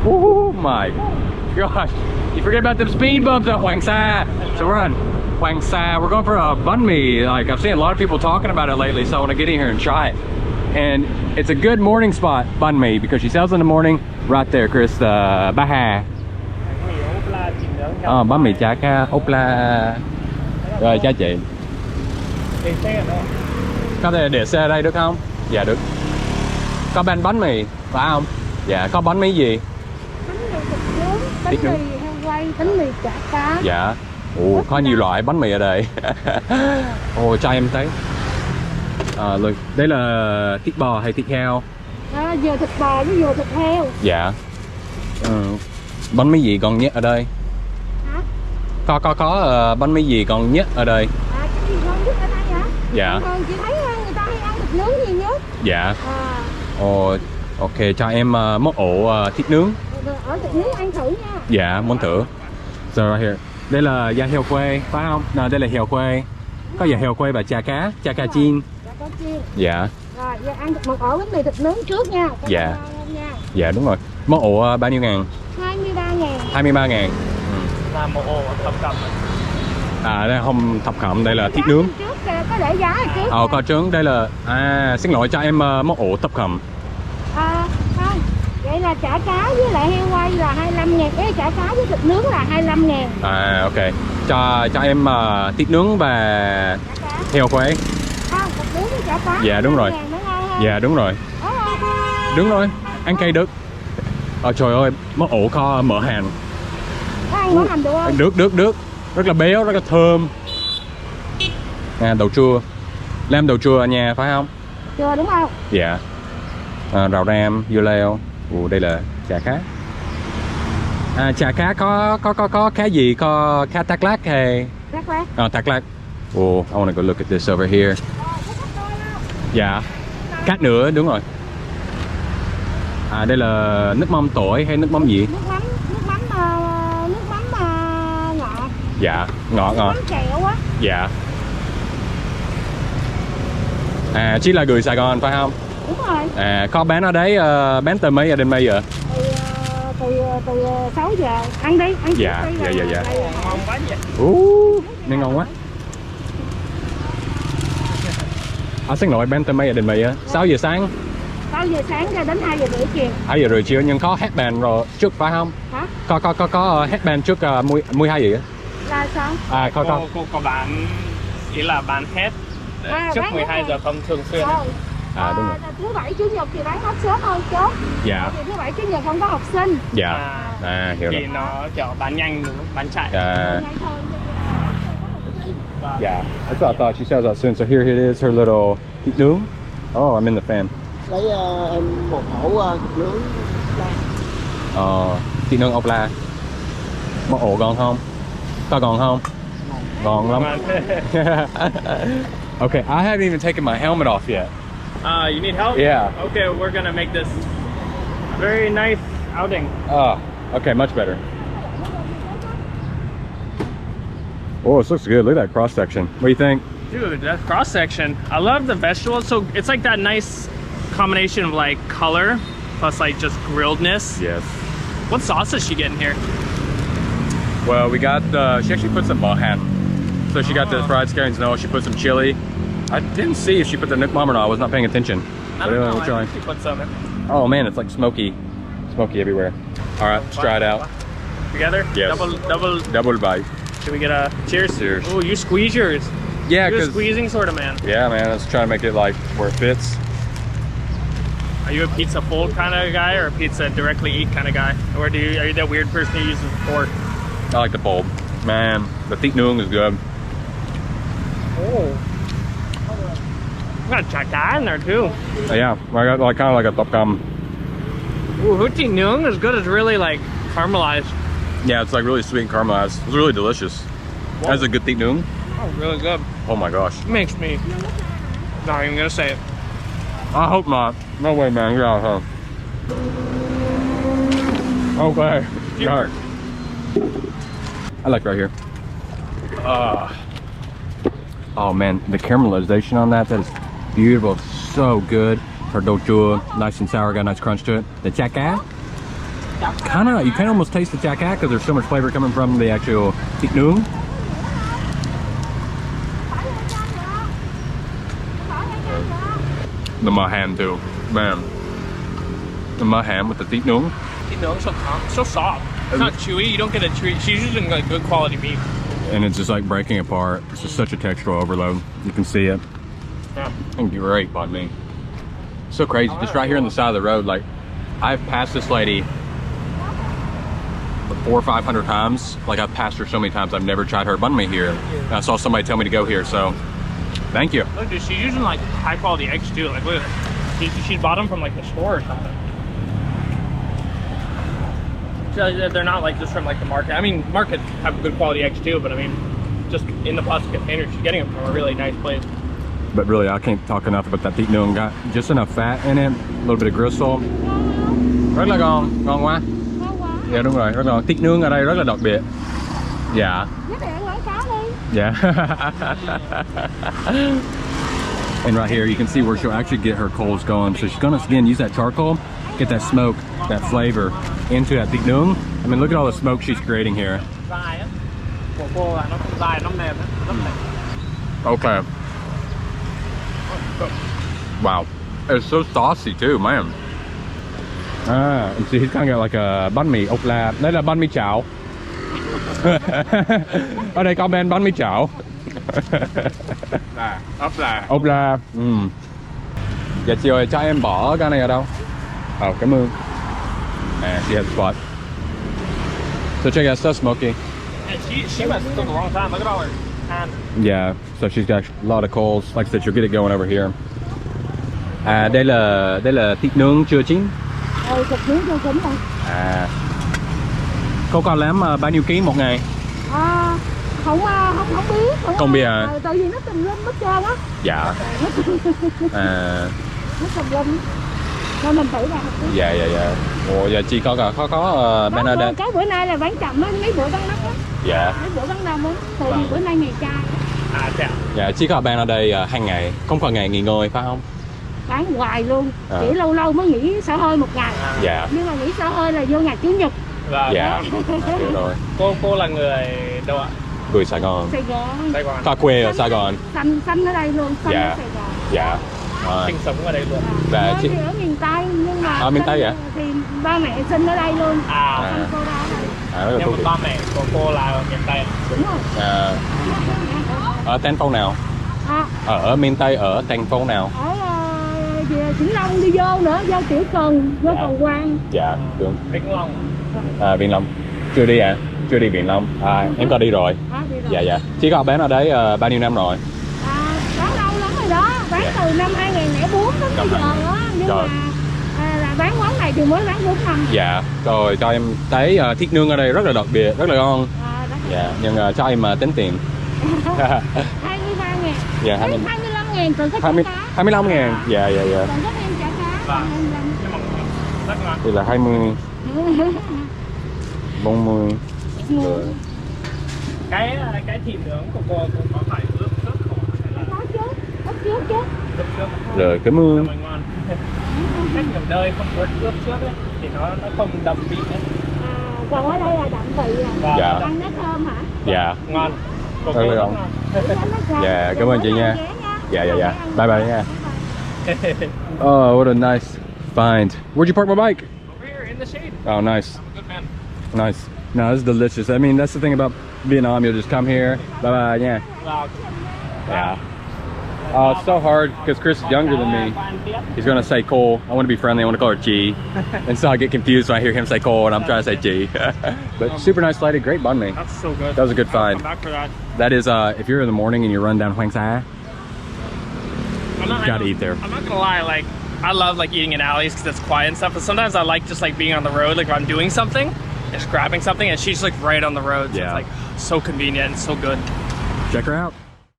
Oh my gosh. You forget about them speed bumps at Hoàng Sa. So we're on Hoàng Sa. We're going for a bánh mì. Like, I've seen a lot of people talking about it lately, so I want to get in here and try it. And it's a good morning spot, bánh mì, because she sells in the morning. Right there, Chris. Ba Hà. Bánh mì chả cá ốp la. Rồi, chào chị. Có thể để xe ở đây được không? Dạ được. Có bánh mì, phải không? Dạ, có bánh mì gì? Bánh mì heo quay, bánh mì chả cá. Dạ. Ồ, có nhiều loại bánh mì ở đây. Ồ, cho em thấy. Đây là thịt bò hay thịt heo? Vừa thịt bò với vừa thịt heo. Dạ. Bánh mì gì còn nhất ở đây? Hả? Có bánh mì gì còn nhất ở đây? Cái gì ngon nhất ở đây hả? Dạ. Chị thấy người ta hay ăn thịt nướng nhiều nhất. Dạ. Ồ, ok, cho em món ổ thịt nướng. Ở thịt nướng ăn thử nha. Dạ, muốn thử. So right here. Đây là da heo quay, phải không? Nào, đây là heo quay. Có da heo quay và chả cá chiên. Chả cá chiên. Dạ. Rồi, giờ ăn một ổ bánh mì thịt nướng trước nha. Dạ. Dạ, đúng rồi. Món ổ bao nhiêu ngàn? 23.000. 23.000. Là một ổ thập cẩm. Đây không thập cẩm, đây là thịt nướng. Trước kìa, có để giá ở trước. Có trứng, đây là xin lỗi, cho em món ổ thập cẩm. Không. Vậy là chả cá với lại heo quay là 25.000. Cái chả cá với thịt nướng là 25.000. Ok. Cho em thịt nướng và heo quay. Không, thịt nướng với chả cá. Dạ đúng rồi. Dạ đúng rồi. Đúng rồi, ăn cay được. Trời ơi, món ổ kho mỡ hành. Có ăn mỡ hành được không? Được. Rất là béo, rất là thơm. Đậu chua. Làm đậu chua ở nhà phải không? Chưa đúng không? Dạ. Rau ram, dưa leo. Đây là chả cá. Chả cá có cá gì? Có cá tắc lát hay? Tắc lát. Tắc lát. I want to go look at this over here. Dạ. Cát nữa, đúng rồi. Đây là nước mắm tỏi hay nước mắm gì? Nước mắm ngọt. Dạ, ngọt. Nước mắm kẹo á. Dạ. Chỉ là người Sài Gòn phải không? Đúng rồi. Có bán ở đấy, bán từ mấy giờ đến mấy giờ? Từ 6 giờ. Ăn đi, ăn Dạ. Ngon quá vậy. Nghe ngon quá. Xin lỗi, bán từ mấy giờ đến mấy giờ? 6 giờ sáng. 6 giờ sáng ra đến 2 giờ rưỡi chiều. 2 giờ rưỡi chiều, nhưng có headband rồi trước phải không? Hả? Có headband trước 12 giờ. Là sao? Cô bán, ý là bán hết trước 12 giờ không thường xuyên. Đúng rồi. Thứ bảy chủ nhật thì bán hết sớm hơn chút. Dạ. Thì thứ bảy chủ nhật không có học sinh. Dạ. Hiểu rồi. Thì nó kiểu bán nhanh, bán chạy. Yeah, that's what I thought. She sells out soon. So here it is, her little thịt nướng. Oh, I'm in the fan. Lấy em một ổ thịt nướng. Thịt nướng ốc la. Món ổ ngon không? Có ngon không? Ngon lắm. Okay, I haven't even taken my helmet off yet. You need help? Yeah. Okay, we're gonna make this a very nice outing. Okay, much better. Oh, this looks good. Look at that cross section. What do you think? Dude, that cross section. I love the vegetables. So it's like that nice combination of like color plus like just grilledness. Yes. What sauce does she get in here? Well, we got she actually put some ham. So she got the fried scallions. No, she put some chili. I didn't see if she put the nook mom or not. I was not paying attention. I don't know. We'll try. I think she put some in. Oh man, it's like smoky everywhere. All right, let's try it out. Together? Yes. Double bite. Should we get a cheers? Cheers. Oh, you squeeze yours. Yeah, You're a because squeezing sort of man. yeah, man, let's try to make it like where it fits. Are you a pizza fold kind of guy or a pizza directly eat kind of guy? Or are you that weird person who uses a fork? I like the fold. Man, the thịt nướng is good. Oh. Got chả cá in there too. Yeah, I got like kind of like a top cam. Ooh, thịt nướng is good. It's really like caramelized. Yeah, it's like really sweet and caramelized. It's really delicious. Whoa. That's a good thịt nướng. Oh, really good. Oh my gosh. It makes me not even gonna say it. I hope not. No way, man. Get out of here. Okay. Got it. I like right here. Oh man, the caramelization on that is beautiful. It's so good. Her đậu chua, nice and sour, got a nice crunch to it. The chả cá. You can almost taste the chả cá because there's so much flavor coming from the actual thịt nướng. The mỡ ham too, man. The mỡ ham with the thịt nướng. You know, so soft. It's not chewy. You don't get a chewy. She's using like good quality meat. And it's just like breaking apart. It's just such a textural overload. You can see it. Yeah. And great banh mi. So crazy. Just right here on the side of the road. Like, I've passed this lady 400 or 500 times. Like, I've passed her so many times. I've never tried her banh mi here. And I saw somebody tell me to go here, so thank you. Look, dude, she's using like high quality eggs too. Like, look at her. She bought them from like the store or something. They're not like just from like the market. I mean, market have good quality eggs too, but I mean, just in the plastic container, she's getting them from a really nice place. But really, I can't talk enough about that thịt nướng. Got just enough fat in it, a little bit of gristle. Rất là ngon, ngon quá. Ngon quá. Dạ đúng rồi, rất là ngon. Thịt nướng ở đây rất là đặc biệt. Dạ. Giới thiệu quảng cáo đi. Yeah. And right here, you can see where she'll actually get her coals going. So she's gonna, again, use that charcoal, get that smoke, that flavor into that thịt nướng. I mean, look at all the smoke she's creating here. Dai á. Của cô là nó không dai, nó mềm á, rất mềm. Okay. Wow. It's so saucy too, man. Ah, and see, he's kind of got like a bánh mì ốc la. Đây là bánh mì chảo. Ở đây có bên bánh mì chảo. Ốc là. Ốc la. Dạ chị ơi, cho em bỏ cái này ở đâu? Cảm ơn. And she has a spot. So check out, stuff smoky. And she must have took a long time. Look at all her hands. Yeah, so she's got a lot of coals. Like I said, she'll get it going over here. À, đây là thịt nướng chưa chín. Thịt nướng chưa chín rồi. À, cô còn làm bao nhiêu ký một ngày? Không biết. Không biết à? Tại vì nó tùm lum hết trơn á. Dạ. Nó tùm lum. Nên mình tự làm. Dạ. Ồ, giờ chị có Bernadette. Cái bữa nay là bán chậm á, mấy bữa bán nắp á. Dạ. Mấy bữa bán đông á. Tại vì bữa nay ngày trai. Dạ, chị có Bernadette hàng ngày, không có ngày nghỉ ngơi phải không? Bán hoài luôn. Chỉ lâu lâu mới nghỉ xả hơi một ngày. Dạ. Nhưng mà nghỉ xả hơi là vô ngày Chủ nhật. Dạ. Hiểu rồi. Cô là người đâu ạ? Người Sài Gòn. Sài Gòn. Có quê ở Sài Gòn. Xanh ở đây luôn, xanh ở Sài Gòn. Dạ. Sinh sống ở đây luôn. Và chị thì ở miền Tây nhưng mà ở miền Tây vậy? Thì ba mẹ sinh ở đây luôn. À. Cô ra ở đây. Rất là Nhưng mà ba mẹ của cô là ở miền Tây. Đúng rồi. Ở thành phố nào? Ở miền Tây, ở thành phố nào? Ở Vĩnh Long đi vô nữa, vô Tiểu Cần, vô Cầu Quang. Dạ, đúng. Vĩnh Long. Vĩnh Long. Chưa đi à? Chưa đi Vĩnh Long. Em có đi rồi. Đi rồi. Dạ. Chị có bán ở đấy bao nhiêu năm rồi? Bán lâu lắm rồi đó, bán từ năm 2004 đến bây giờ đó. Nhưng mà là bán món này thì mới bán 4 năm. Dạ, rồi cho em thấy thịt nướng ở đây rất là đặc biệt, rất là ngon. Dạ, nhưng cho em tính tiền. 23.000. Dạ, 25.000 từ cái chả cá. 25.000. Dạ. Còn có thêm chả cá. Rất ngon. Thì là 20. 40. Cái thịt nướng của cô có phải ướp trước không? Có chứ, ướp trước chứ. Ướp trước. Rồi, cảm ơn. Ngon. Cách nhiều nơi không ướp trước ấy, thì nó không đậm vị ấy. Còn ở đây là đậm vị à? Dạ. Ăn nó thơm hả? Dạ. Ngon. Dạ, cảm ơn chị nha. Dạ. Bye nha. Oh, what a nice find. Where'd you park my bike? Over here in the shade. Oh, nice. Good man. Nice. No, this is delicious. I mean, that's the thing about Vietnam. You'll just come here. Bye, yeah. Wow. Yeah. It's so hard because Chris is younger than me. He's gonna say Cole. I want to be friendly. I want to call her G. And so I get confused when I hear him say Cole and I'm trying to say G. But super nice lady, great banh mi. That's so good. That was a good find. Come back for that. That is, if you're in the morning and you run down Hoang Sa, gotta eat there. I'm not gonna lie, like I love like eating in alleys because it's quiet and stuff. But sometimes I like just like being on the road, like if I'm doing something, just grabbing something, and she's like right on the road. So Yeah. it's like so convenient and so good. Check her out.